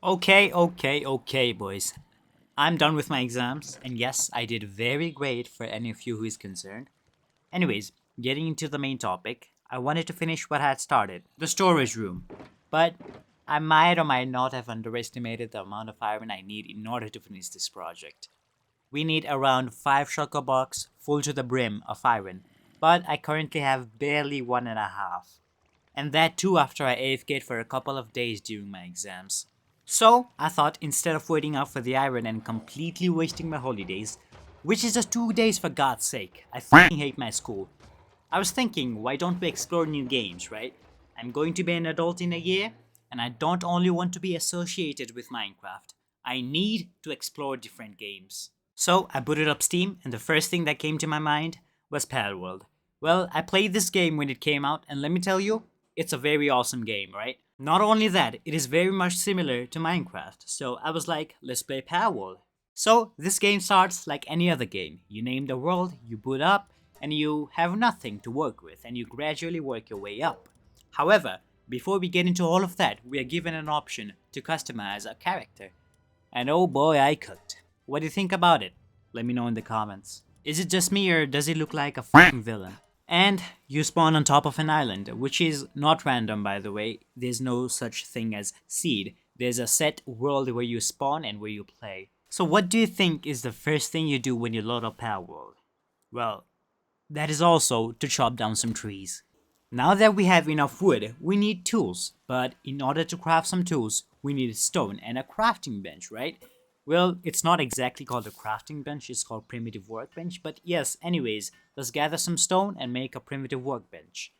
Okay, boys. I'm done with my exams, and yes, I did very great for any of you who is concerned. Anyways, getting into the main topic, I wanted to finish what I had started the storage room. But I might or might not have underestimated the amount of iron I need in order to finish this project. We need around 5 shulker blocks full to the brim of iron, but I currently have barely one and a half. And that too after I AFK'd for a couple of days during my exams. So I thought instead of waiting out for the iron and completely wasting my holidays, which is just 2 days for God's sake, I fucking hate my school. I was thinking, why don't we explore new games, right? I'm going to be an adult in a year, and I don't only want to be associated with Minecraft. I need to explore different games. So I booted up Steam, and the first thing that came to my mind was Palworld. Well, I played this game when it came out, and let me tell you, it's a very awesome game, right? Not only that, it is very much similar to Minecraft, so I was like, let's play Palworld. So this game starts like any other game. You name the world, you boot up, and you have nothing to work with, and you gradually work your way up. However, before we get into all of that, we are given an option to customize a character. And oh boy, I cooked. What do you think about it? Let me know in the comments. Is it just me or does it look like a f***ing villain? And you spawn on top of an island, which is not random by the way. There's no such thing as seed. There's a set world where you spawn and where you play. So what do you think is the first thing you do when you load up Palworld? Well, that is also to chop down some trees. Now that we have enough wood, we need tools, but in order to craft some tools, we need stone and a crafting bench, right? Well, it's not exactly called a crafting bench, it's called primitive workbench, but yes, anyways, let's gather some stone and make a primitive workbench.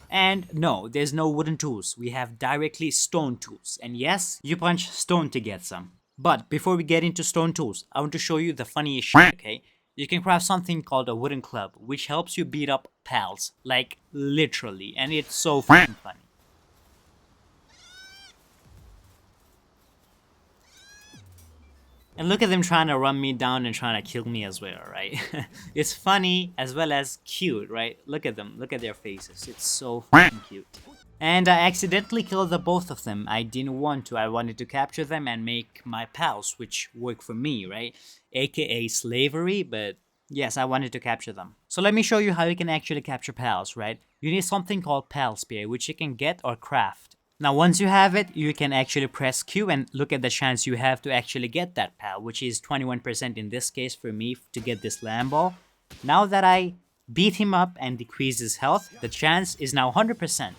And no, there's no wooden tools, we have directly stone tools, and yes, you punch stone to get some. But before we get into stone tools, I want to show you the funniest shit, okay? You can craft something called a wooden club, which helps you beat up pals, like literally, and it's so fucking funny. And look at them trying to run me down and trying to kill me as well, right? It's funny as well as cute, right? Look at them, look at their faces, it's so fucking cute. And I accidentally killed the both of them. I didn't want to. I wanted to capture them and make my pals, which work for me, right? AKA slavery, but yes, I wanted to capture them. So let me show you how you can actually capture pals, right? You need something called pal spear, which you can get or craft. Now once you have it, you can actually press Q and look at the chance you have to actually get that pal, which is 21% in this case for me to get this Lambo. Now that I beat him up and decrease his health, the chance is now 100%.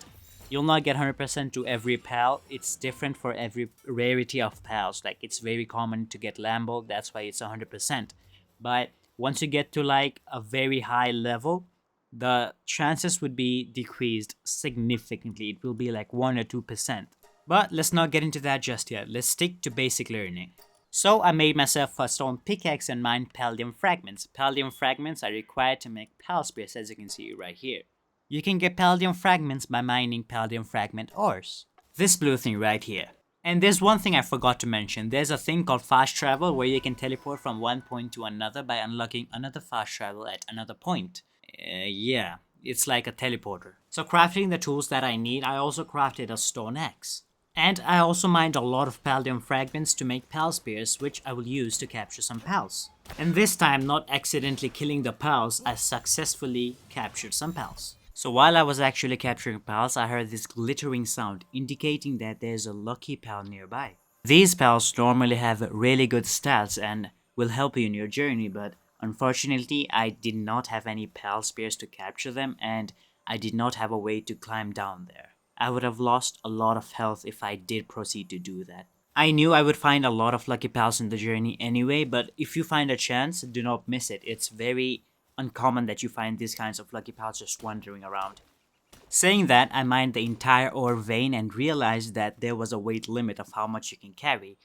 You'll not get 100% to every pal. It's different for every rarity of pals. Like, it's very common to get Lambo, that's why it's 100%. But once you get to like a very high level, the chances would be decreased significantly. It will be like 1 or 2%. But let's not get into that just yet. Let's stick to basic learning. So I made myself a stone pickaxe and mined Paldium fragments. Paldium fragments are required to make pal spears, as you can see right here. You can get Paldium fragments by mining Paldium fragment ores. This blue thing right here. And there's one thing I forgot to mention. There's a thing called fast travel where you can teleport from one point to another by unlocking another fast travel at another point. Yeah, it's like a teleporter. So crafting the tools that I need, I also crafted a stone axe. And I also mined a lot of Paldium fragments to make pal spears, which I will use to capture some pals. And this time, not accidentally killing the pals, I successfully captured some pals. So while I was actually capturing pals, I heard this glittering sound indicating that there's a lucky pal nearby. These pals normally have really good stats and will help you in your journey, but unfortunately I did not have any pal spears to capture them and I did not have a way to climb down there. I would have lost a lot of health if I did proceed to do that. I knew I would find a lot of lucky pals in the journey anyway, but if you find a chance, do not miss it. It's very uncommon that you find these kinds of lucky pals just wandering around. Saying that, I mined the entire ore vein and realized that there was a weight limit of how much you can carry.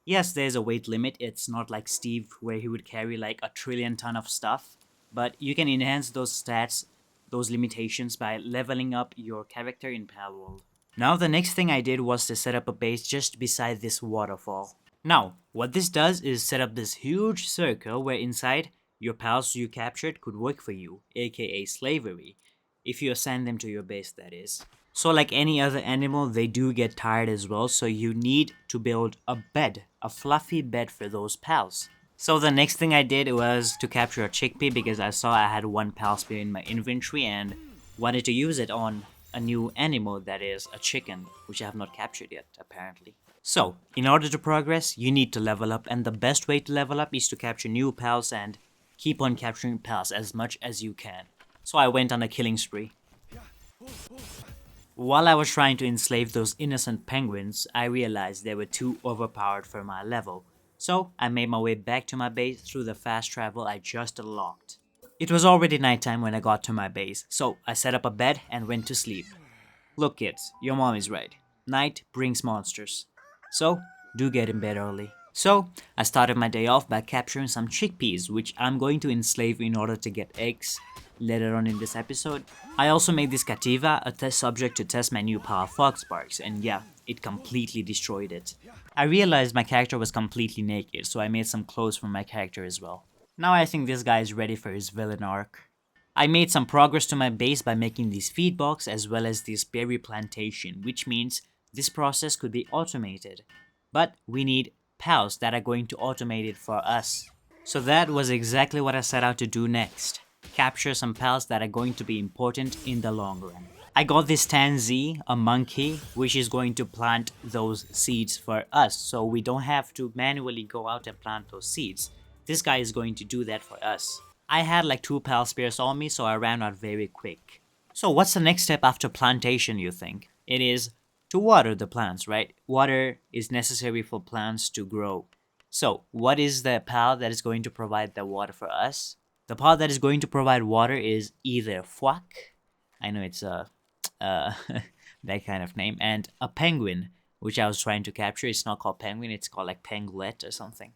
Yes, there's a weight limit. It's not like Steve where he would carry like a trillion ton of stuff, but you can enhance those stats, those limitations by leveling up your character in Palworld. Now the next thing I did was to set up a base just beside this waterfall. Now, what this does is set up this huge circle where inside your pals you captured could work for you, aka slavery, if you assign them to your base, that is. So like any other animal, they do get tired as well, so you need to build a bed, a fluffy bed for those pals. So the next thing I did was to capture a chickpea because I saw I had one pal spear in my inventory and wanted to use it on a new animal that is a chicken, which I have not captured yet apparently. So, in order to progress, you need to level up, and the best way to level up is to capture new pals and keep on capturing pals as much as you can. So I went on a killing spree. While I was trying to enslave those innocent penguins, I realized they were too overpowered for my level. So I made my way back to my base through the fast travel I just unlocked. It was already nighttime when I got to my base, so I set up a bed and went to sleep. Look kids, your mom is right. Night brings monsters. So, do get in bed early. So, I started my day off by capturing some chickpeas, which I'm going to enslave in order to get eggs later on in this episode. I also made this Cativa a test subject to test my new power fox sparks, and yeah, it completely destroyed it. I realized my character was completely naked, so I made some clothes for my character as well. Now I think this guy is ready for his villain arc. I made some progress to my base by making these feed box as well as this berry plantation, which means this process could be automated. But we need pals that are going to automate it for us. So that was exactly what I set out to do next. Capture some pals that are going to be important in the long run. I got this Tanzee, a monkey, which is going to plant those seeds for us, so we don't have to manually go out and plant those seeds. This guy is going to do that for us. I had like 2 pal spears on me, so I ran out very quick. So what's the next step after plantation, you think? It is to water the plants, right? Water is necessary for plants to grow. So what is the pal that is going to provide the water for us? The pal that is going to provide water is either Fuak, I know it's that kind of name, and a penguin, which I was trying to capture. It's not called penguin, it's called like panglet or something.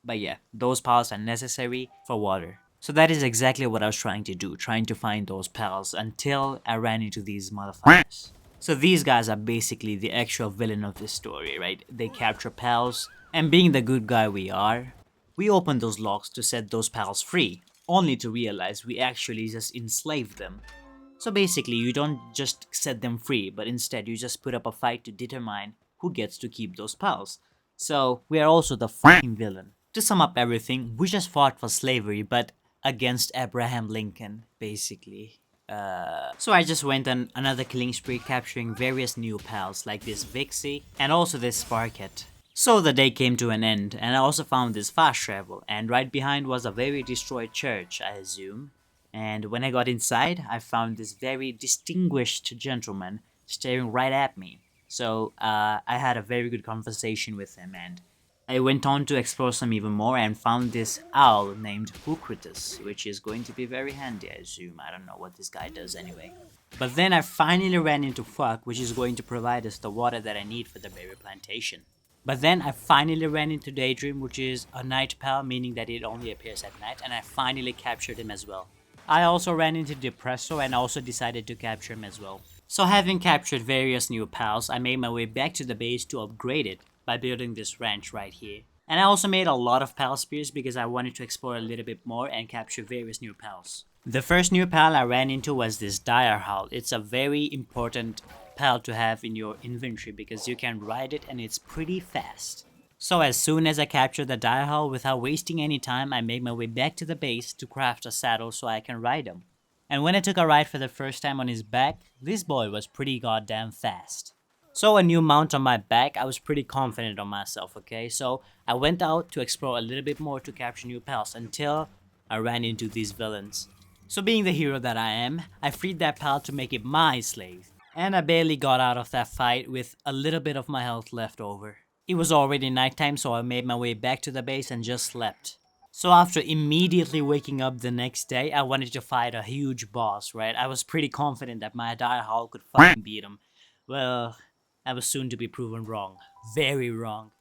But yeah, those pals are necessary for water. So that is exactly what I was trying to do, trying to find those pals until I ran into these motherfuckers. So these guys are basically the actual villain of this story, right? They capture pals, and being the good guy we are, we open those locks to set those pals free, only to realize we actually just enslaved them. So basically, you don't just set them free, but instead you just put up a fight to determine who gets to keep those pals. So we are also the fucking villain. To sum up everything, we just fought for slavery, but against Abraham Lincoln, basically. So I just went on another killing spree, capturing various new pals like this Vixie and also this Sparket. So the day came to an end, and I also found this fast travel, and right behind was a very destroyed church, I assume. And when I got inside, I found this very distinguished gentleman staring right at me. So I had a very good conversation with him, and I went on to explore some even more and found this owl named Bucritus, which is going to be very handy, I assume. I don't know what this guy does anyway. But then I finally ran into Fuck, which is going to provide us the water that I need for the berry plantation. But then I finally ran into Daydream, which is a night pal, meaning that it only appears at night, and I finally captured him as well. I also ran into Depresso and also decided to capture him as well. So having captured various new pals, I made my way back to the base to upgrade it by building this ranch right here. And I also made a lot of pal spears because I wanted to explore a little bit more and capture various new pals. The first new pal I ran into was this Dire Howl. It's a very important pal to have in your inventory because you can ride it and it's pretty fast. So as soon as I captured the Dire Howl, without wasting any time, I made my way back to the base to craft a saddle so I can ride him. And when I took a ride for the first time on his back, this boy was pretty goddamn fast. So a new mount on my back, I was pretty confident on myself, okay? So I went out to explore a little bit more to capture new pals until I ran into these villains. So being the hero that I am, I freed that pal to make it my slave. And I barely got out of that fight with a little bit of my health left over. It was already nighttime, so I made my way back to the base and just slept. So after immediately waking up the next day, I wanted to fight a huge boss, right? I was pretty confident that my Dire Howl could fucking beat him. Well, I was soon to be proven wrong. Very wrong.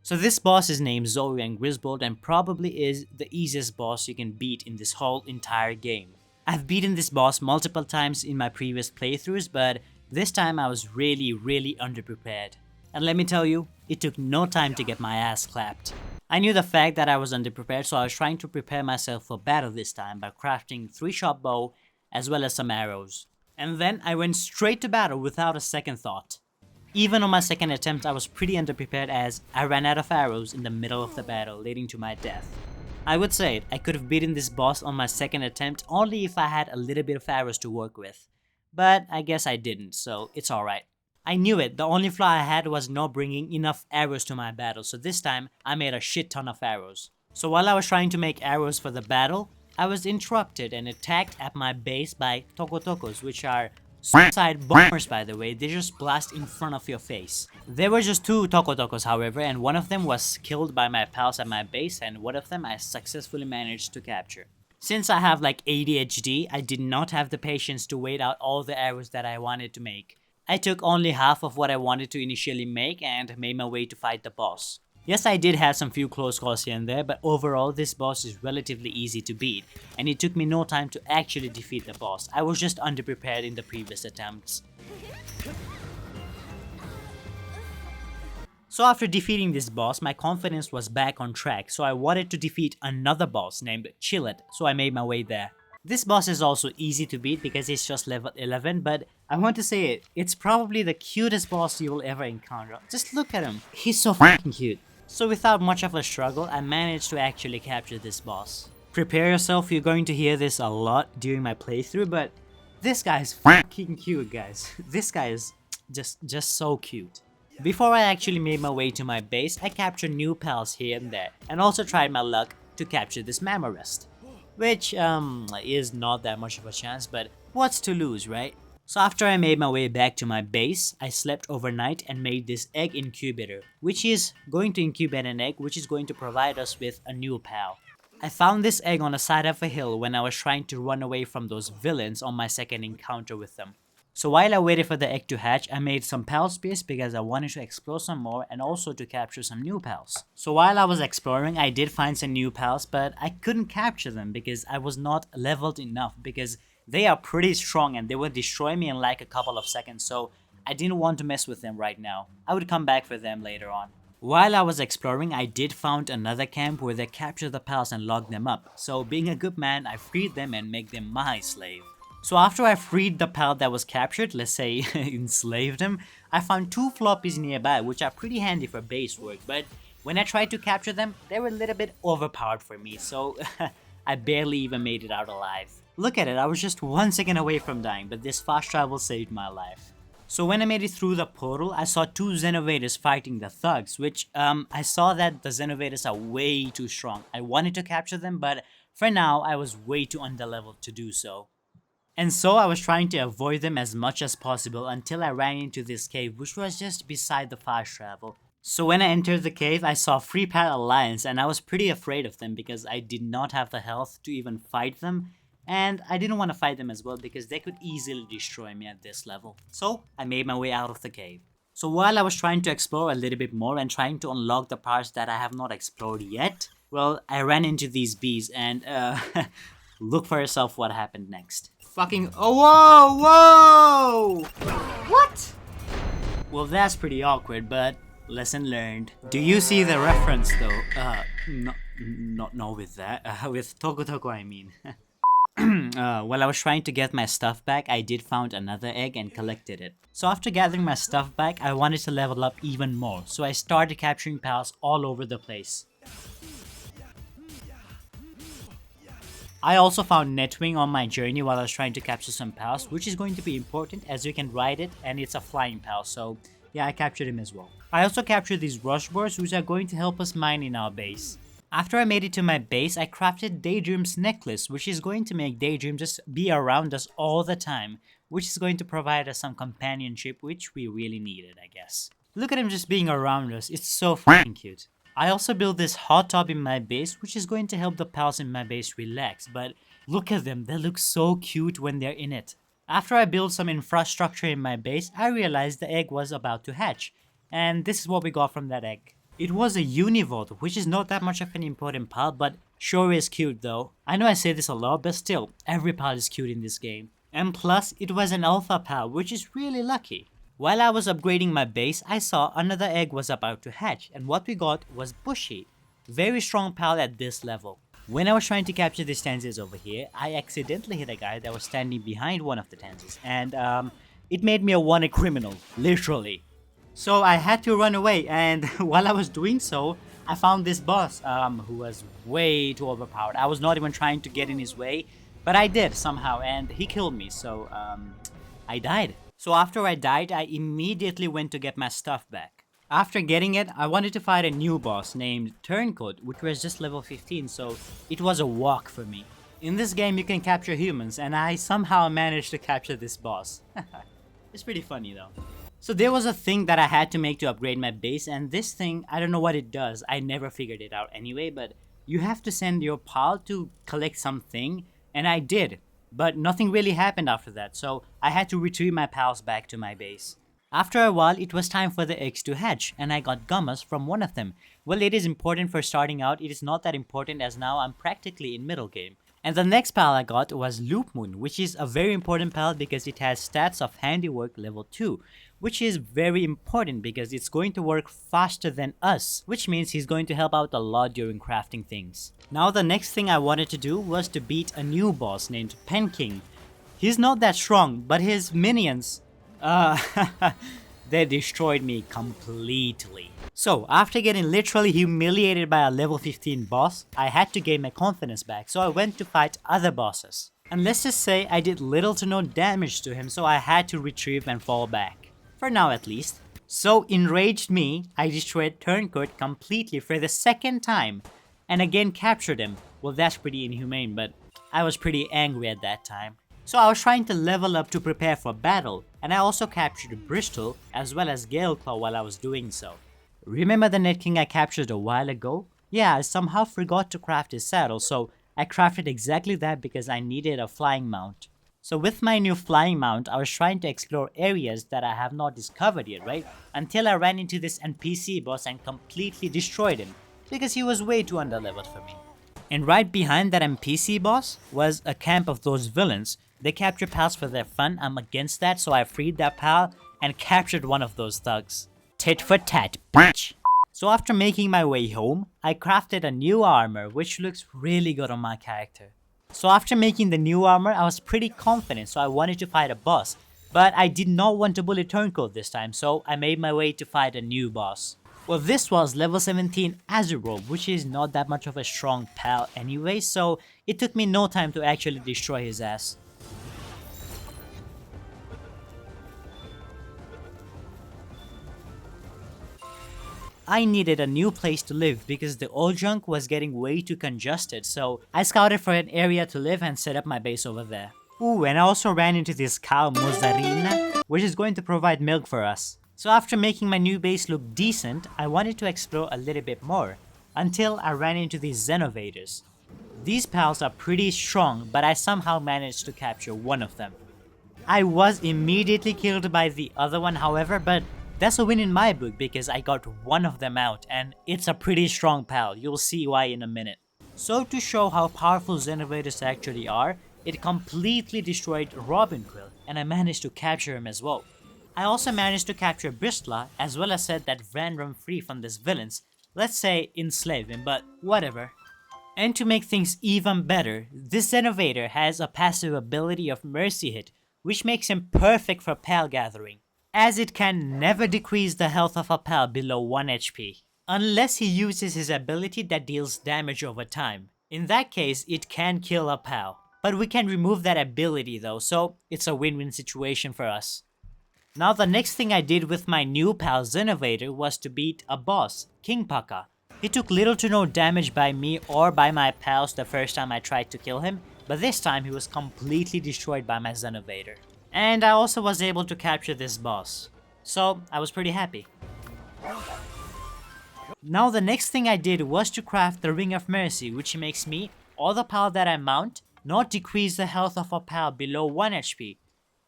So this boss is named Zoe and Griswold and probably is the easiest boss you can beat in this whole entire game. I've beaten this boss multiple times in my previous playthroughs, but this time I was really underprepared. And let me tell you, it took no time to get my ass clapped. I knew the fact that I was underprepared, so I was trying to prepare myself for battle this time by crafting 3-shot bow as well as some arrows. And then I went straight to battle without a second thought. Even on my second attempt, I was pretty underprepared as I ran out of arrows in the middle of the battle, leading to my death. I would say I could have beaten this boss on my second attempt only if I had a little bit of arrows to work with. But I guess I didn't, so it's alright. I knew it, the only flaw I had was not bringing enough arrows to my battle, so this time I made a shit ton of arrows. So while I was trying to make arrows for the battle, I was interrupted and attacked at my base by Tokotokos, which are suicide bombers, by the way. They just blast in front of your face. There were just 2 Tokotokos, however, and one of them was killed by my pals at my base, and one of them I successfully managed to capture. Since I have like ADHD, I did not have the patience to wait out all the arrows that I wanted to make. I took only half of what I wanted to initially make and made my way to fight the boss. Yes, I did have some few close calls here and there, but overall this boss is relatively easy to beat, and it took me no time to actually defeat the boss. I was just underprepared in the previous attempts. So after defeating this boss, my confidence was back on track, so I wanted to defeat another boss named Chillet, so I made my way there. This boss is also easy to beat because it's just level 11, but I want to say it's probably the cutest boss you will ever encounter. Just look at him, he's so fucking cute. So without much of a struggle, I managed to actually capture this boss. Prepare yourself, you're going to hear this a lot during my playthrough, but this guy is fucking cute, guys. This guy is just so cute. Before I actually made my way to my base, I captured new pals here and there, and also tried my luck to capture this Mamorest. Which, is not that much of a chance, but what's to lose, right? So after I made my way back to my base, I slept overnight and made this egg incubator, which is going to incubate an egg which is going to provide us with a new pal. I found this egg on the side of a hill when I was trying to run away from those villains on my second encounter with them. So while I waited for the egg to hatch, I made some pal space because I wanted to explore some more and also to capture some new pals. So while I was exploring, I did find some new pals, but I couldn't capture them because I was not leveled enough, because they are pretty strong and they would destroy me in like a couple of seconds, so I didn't want to mess with them right now. I would come back for them later on. While I was exploring, I did find another camp where they captured the pals and locked them up. So being a good man, I freed them and made them my slave. So after I freed the pal that was captured, let's say enslaved him, I found 2 floppies nearby which are pretty handy for base work, but when I tried to capture them, they were a little bit overpowered for me, so I barely even made it out alive. Look at it, I was just 1 second away from dying, but this fast travel saved my life. So when I made it through the portal, I saw 2 Xenovators fighting the thugs, which I saw that the Xenovators are way too strong. I wanted to capture them, but for now I was way too underleveled to do so. And so I was trying to avoid them as much as possible until I ran into this cave, which was just beside the fast travel. So when I entered the cave, I saw Free Pal Alliance and I was pretty afraid of them because I did not have the health to even fight them. And I didn't want to fight them as well because they could easily destroy me at this level. So I made my way out of the cave. So while I was trying to explore a little bit more and trying to unlock the parts that I have not explored yet, well, I ran into these bees and look for yourself what happened next. Fucking, oh, whoa! What? Well, that's pretty awkward, but lesson learned. Do you see the reference though? No, with that. With Toko I mean. While I was trying to get my stuff back, I did found another egg and collected it. So after gathering my stuff back, I wanted to level up even more, so I started capturing pals all over the place. I also found Netwing on my journey while I was trying to capture some pals, which is going to be important as you can ride it and it's a flying pal, so yeah, I captured him as well. I also captured these rush boars which are going to help us mine in our base. After I made it to my base, I crafted Daydream's necklace, which is going to make Daydream just be around us all the time, which is going to provide us some companionship, which we really needed, I guess. Look at him just being around us, it's so fucking cute. I also built this hot tub in my base, which is going to help the pals in my base relax, but look at them, they look so cute when they're in it. After I built some infrastructure in my base, I realized the egg was about to hatch, and this is what we got from that egg. It was a Univolt, which is not that much of an important pal, but sure is cute though. I know I say this a lot, but still, every pal is cute in this game. And plus, it was an alpha pal, which is really lucky. While I was upgrading my base, I saw another egg was about to hatch, and what we got was Bushy. Very strong pal at this level. When I was trying to capture these Tanzas over here, I accidentally hit a guy that was standing behind one of the Tanzas, and it made me a wanted criminal, literally. So I had to run away, and while I was doing so, I found this boss who was way too overpowered. I was not even trying to get in his way, but I did somehow, and he killed me, so I died. So after I died, I immediately went to get my stuff back. After getting it, I wanted to fight a new boss named Turncoat, which was just level 15, so it was a walk for me. In this game, you can capture humans, and I somehow managed to capture this boss. It's pretty funny though. So there was a thing that I had to make to upgrade my base, and this thing, I don't know what it does. I never figured it out anyway, but you have to send your pal to collect something, and I did. But nothing really happened after that, so I had to retrieve my pals back to my base. After a while, it was time for the eggs to hatch, and I got gummas from one of them. Well, it is important for starting out, it is not that important as now I'm practically in middle game. And the next pal I got was Loop Moon, which is a very important pal because it has stats of Handiwork level 2, which is very important because it's going to work faster than us, which means he's going to help out a lot during crafting things. Now the next thing I wanted to do was to beat a new boss named Pen King. He's not that strong, but his minions, they destroyed me completely. So after getting literally humiliated by a level 15 boss, I had to gain my confidence back, so I went to fight other bosses. And let's just say I did little to no damage to him, so I had to retrieve and fall back. For now at least. So enraged me, I destroyed Turncoat completely for the second time, and again captured him. Well, that's pretty inhumane, but I was pretty angry at that time. So I was trying to level up to prepare for battle, and I also captured Bristol as well as Galeclaw while I was doing so. Remember the Net King I captured a while ago? Yeah, I somehow forgot to craft his saddle, so I crafted exactly that because I needed a flying mount. So with my new flying mount, I was trying to explore areas that I have not discovered yet, right? Until I ran into this NPC boss and completely destroyed him, because he was way too underleveled for me. And right behind that NPC boss was a camp of those villains. They capture pals for their fun. I'm against that, so I freed that pal and captured one of those thugs. Tit for tat, bitch. So after making my way home, I crafted a new armor which looks really good on my character. So after making the new armor, I was pretty confident, so I wanted to fight a boss. But I did not want to bully Turncoat this time, so I made my way to fight a new boss. Well, this was level 17 Azurobe, which is not that much of a strong pal anyway, so it took me no time to actually destroy his ass. I needed a new place to live because the old junk was getting way too congested, so I scouted for an area to live and set up my base over there. Ooh, and I also ran into this cow Mozzarina, which is going to provide milk for us. So after making my new base look decent, I wanted to explore a little bit more, until I ran into these Xenovators. These pals are pretty strong, but I somehow managed to capture one of them. I was immediately killed by the other one, however, but that's a win in my book because I got one of them out, and it's a pretty strong pal. You'll see why in a minute. So to show how powerful Xenovators actually are, it completely destroyed Robin Quill, and I managed to capture him as well. I also managed to capture Bristla, as well as set that ran roam free from these villains. Let's say enslave him, but whatever. And to make things even better, this Xenovator has a passive ability of Mercy Hit, which makes him perfect for pal gathering, as it can never decrease the health of a pal below 1 HP, unless he uses his ability that deals damage over time. In that case, it can kill a pal. But we can remove that ability though, so it's a win-win situation for us. Now the next thing I did with my new pal Xenovator was to beat a boss, King Paka. He took little to no damage by me or by my pals the first time I tried to kill him, but this time he was completely destroyed by my Xenovator. And I also was able to capture this boss, so I was pretty happy. Now the next thing I did was to craft the Ring of Mercy, which makes me, or the pal that I mount, not decrease the health of a pal below 1 HP,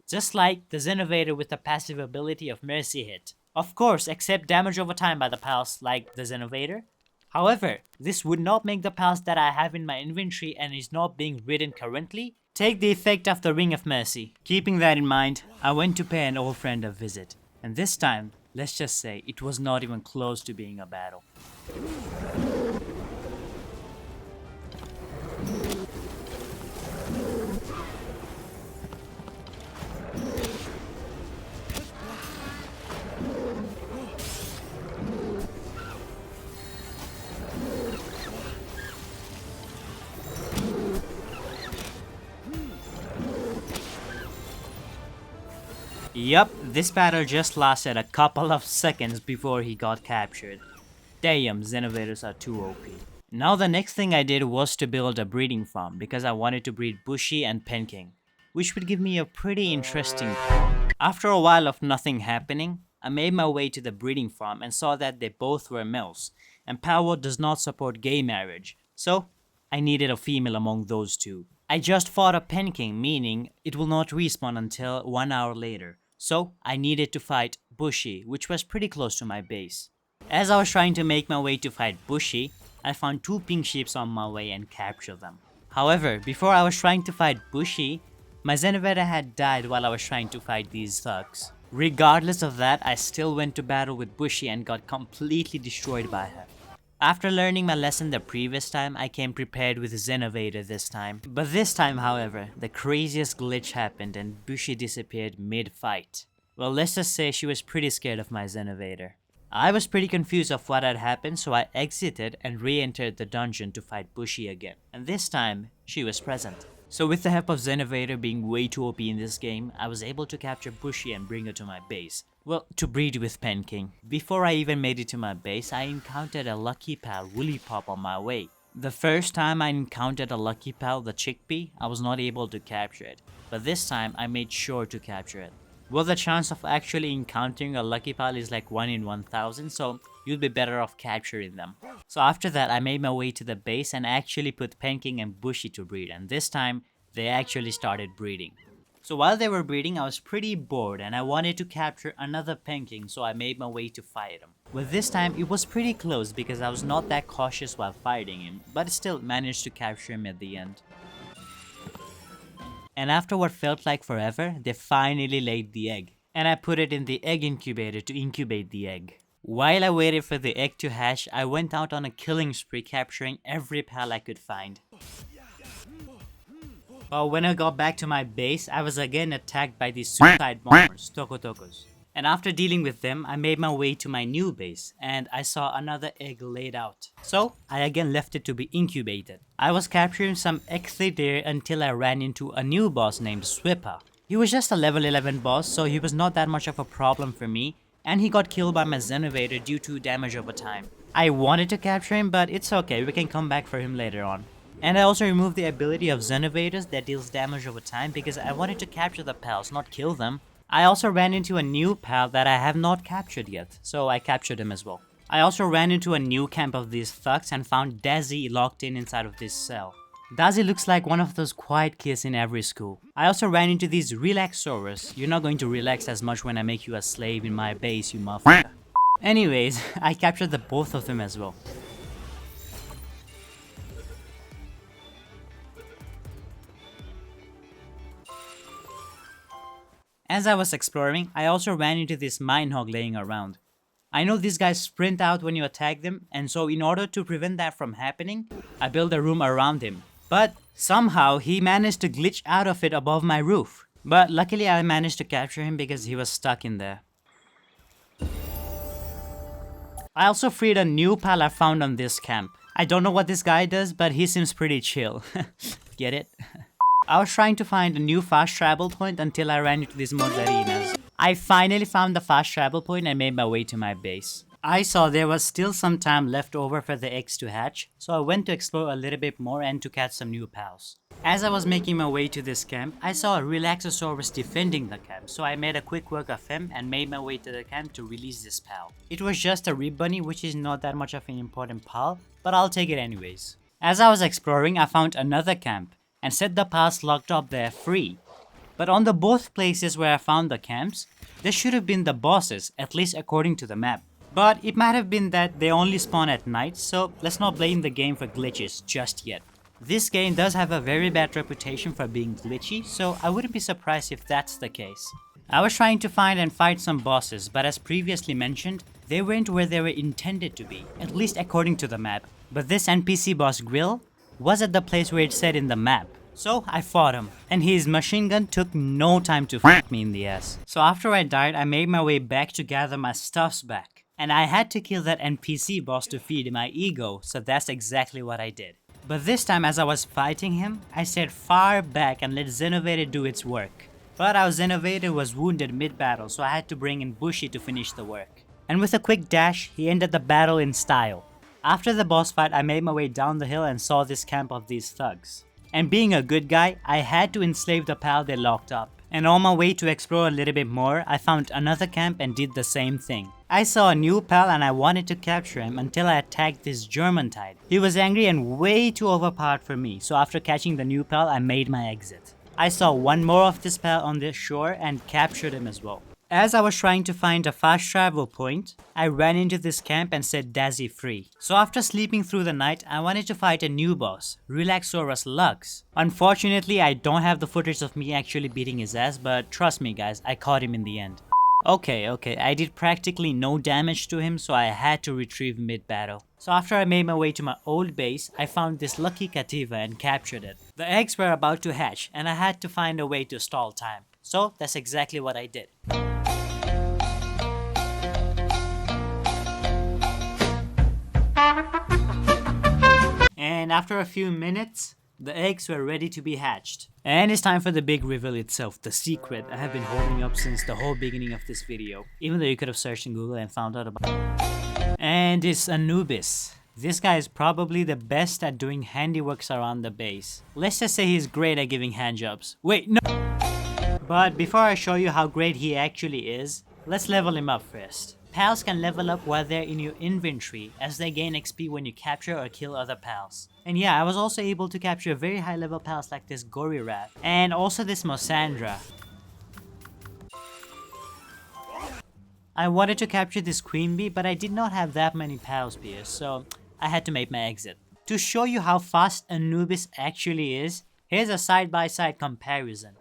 just like the Xenovator with the passive ability of Mercy Hit. Of course, accept damage over time by the pals like the Xenovator. However, this would not make the pals that I have in my inventory and is not being ridden currently take the effect of the Ring of Mercy. Keeping that in mind, I went to pay an old friend a visit, and this time, let's just say, it was not even close to being a battle. Yup, this battle just lasted a couple of seconds before he got captured. Damn, Xenovators are too OP. Now the next thing I did was to build a breeding farm because I wanted to breed Bushy and Penking, which would give me a pretty interesting pal. After a while of nothing happening, I made my way to the breeding farm and saw that they both were males, and Palworld does not support gay marriage, so I needed a female among those two. I just fought a Penking, meaning it will not respawn until 1 hour later, so I needed to fight Bushy, which was pretty close to my base. As I was trying to make my way to fight Bushy, I found 2 pink sheeps on my way and captured them. However, before I was trying to fight Bushy, my Xenovator had died while I was trying to fight these thugs. Regardless of that, I still went to battle with Bushy and got completely destroyed by her. After learning my lesson the previous time, I came prepared with Xenovator this time. But this time, however, the craziest glitch happened and Bushy disappeared mid-fight. Well, let's just say she was pretty scared of my Xenovator. I was pretty confused of what had happened, so I exited and re-entered the dungeon to fight Bushy again. And this time, she was present. So with the help of Xenovator being way too OP in this game, I was able to capture Bushy and bring her to my base. Well, to breed with Penking. Before I even made it to my base, I encountered a lucky pal, Woolly Pop, on my way. The first time I encountered a lucky pal, the chickpea, I was not able to capture it. But this time, I made sure to capture it. Well, the chance of actually encountering a lucky pal is like 1 in 1000, so you'd be better off capturing them. So after that, I made my way to the base and actually put Penking and Bushy to breed, and this time, they actually started breeding. So while they were breeding, I was pretty bored and I wanted to capture another Penking, so I made my way to fight him. Well, this time, it was pretty close because I was not that cautious while fighting him, but still managed to capture him at the end. And after what felt like forever, they finally laid the egg. And I put it in the egg incubator to incubate the egg. While I waited for the egg to hatch, I went out on a killing spree capturing every pal I could find. But when I got back to my base, I was again attacked by these suicide bombers, Tokotokos. And after dealing with them, I made my way to my new base, and I saw another egg laid out. So, I again left it to be incubated. I was capturing some Ecthi there until I ran into a new boss named Swipper. He was just a level 11 boss, so he was not that much of a problem for me, and he got killed by my Xenovator due to damage over time. I wanted to capture him, but it's okay, we can come back for him later on. And I also removed the ability of Xenovators that deals damage over time because I wanted to capture the pals, not kill them. I also ran into a new pal that I have not captured yet, so I captured him as well. I also ran into a new camp of these thugs and found Dazzy locked inside of this cell. Dazzy looks like one of those quiet kids in every school. I also ran into these Relaxaurus. You're not going to relax as much when I make you a slave in my base, you motherfucker. Anyways, I captured the both of them as well. As I was exploring, I also ran into this Minehog laying around. I know these guys sprint out when you attack them, and so in order to prevent that from happening, I built a room around him. But somehow he managed to glitch out of it above my roof. But luckily I managed to capture him because he was stuck in there. I also freed a new pal I found on this camp. I don't know what this guy does, but he seems pretty chill. Get it? I was trying to find a new fast travel point until I ran into these mods arenas. I finally found the fast travel point and made my way to my base. I saw there was still some time left over for the eggs to hatch, so I went to explore a little bit more and to catch some new pals. As I was making my way to this camp, I saw a Relaxasaurus defending the camp, so I made a quick work of him and made my way to the camp to release this pal. It was just a Rib Bunny, which is not that much of an important pal, but I'll take it anyways. As I was exploring, I found another camp and set the pals locked up there free. But on the both places where I found the camps, there should have been the bosses, at least according to the map. But it might have been that they only spawn at night, so let's not blame the game for glitches just yet. This game does have a very bad reputation for being glitchy, so I wouldn't be surprised if that's the case. I was trying to find and fight some bosses, but as previously mentioned, they weren't where they were intended to be, at least according to the map. But this NPC boss Grill was at the place where it said in the map. So I fought him, and his machine gun took no time to f me in the ass. So after I died, I made my way back to gather my stuffs back. And I had to kill that NPC boss to feed my ego, so that's exactly what I did. But this time as I was fighting him, I stayed far back and let Xenovator do its work. But our Xenovator was wounded mid-battle, so I had to bring in Bushi to finish the work. And with a quick dash, he ended the battle in style. After the boss fight, I made my way down the hill and saw this camp of these thugs. And being a good guy, I had to enslave the pal they locked up. And on my way to explore a little bit more, I found another camp and did the same thing. I saw a new pal and I wanted to capture him until I attacked this German tide. He was angry and way too overpowered for me, so after catching the new pal, I made my exit. I saw one more of this pal on this shore and captured him as well. As I was trying to find a fast travel point, I ran into this camp and set Dazzy free. So after sleeping through the night, I wanted to fight a new boss, Relaxaurus Lux. Unfortunately, I don't have the footage of me actually beating his ass, but trust me guys, I caught him in the end. Okay, I did practically no damage to him, so I had to retrieve mid-battle. So after I made my way to my old base, I found this lucky Cativa and captured it. The eggs were about to hatch and I had to find a way to stall time. So that's exactly what I did. And after a few minutes, the eggs were ready to be hatched. And it's time for the big reveal itself, the secret I have been holding up since the whole beginning of this video. Even though you could have searched in Google and found out about it. And it's Anubis. This guy is probably the best at doing handiworks around the base. Let's just say he's great at giving handjobs. Wait, no! But before I show you how great he actually is, let's level him up first. Pals can level up while they're in your inventory as they gain XP when you capture or kill other pals. And yeah, I was also able to capture very high level pals like this Gory Rat and also this Mosandra. I wanted to capture this Queen Bee, but I did not have that many pals here, so I had to make my exit. To show you how fast Anubis actually is, here's a side-by-side comparison.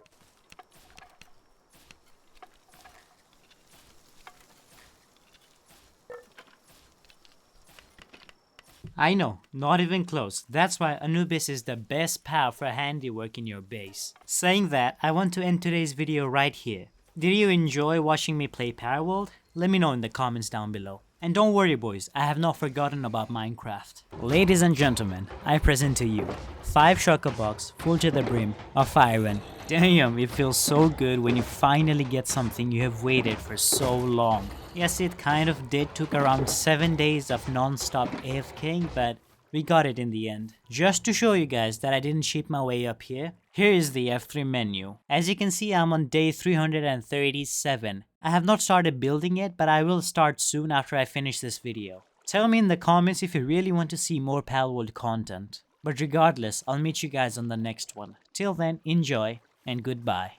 I know, not even close. That's why Anubis is the best pal for handiwork in your base. Saying that, I want to end today's video right here. Did you enjoy watching me play Palworld? Let me know in the comments down below. And don't worry boys, I have not forgotten about Minecraft. Ladies and gentlemen, I present to you 5 shulker box full to the brim of iron. Damn, it feels so good when you finally get something you have waited for so long. Yes, it kind of took around 7 days of non-stop AFKing, but we got it in the end. Just to show you guys that I didn't cheat my way up here, here is the F3 menu. As you can see, I'm on day 337. I have not started building yet, but I will start soon after I finish this video. Tell me in the comments if you really want to see more Palworld content. But regardless, I'll meet you guys on the next one. Till then, enjoy and goodbye.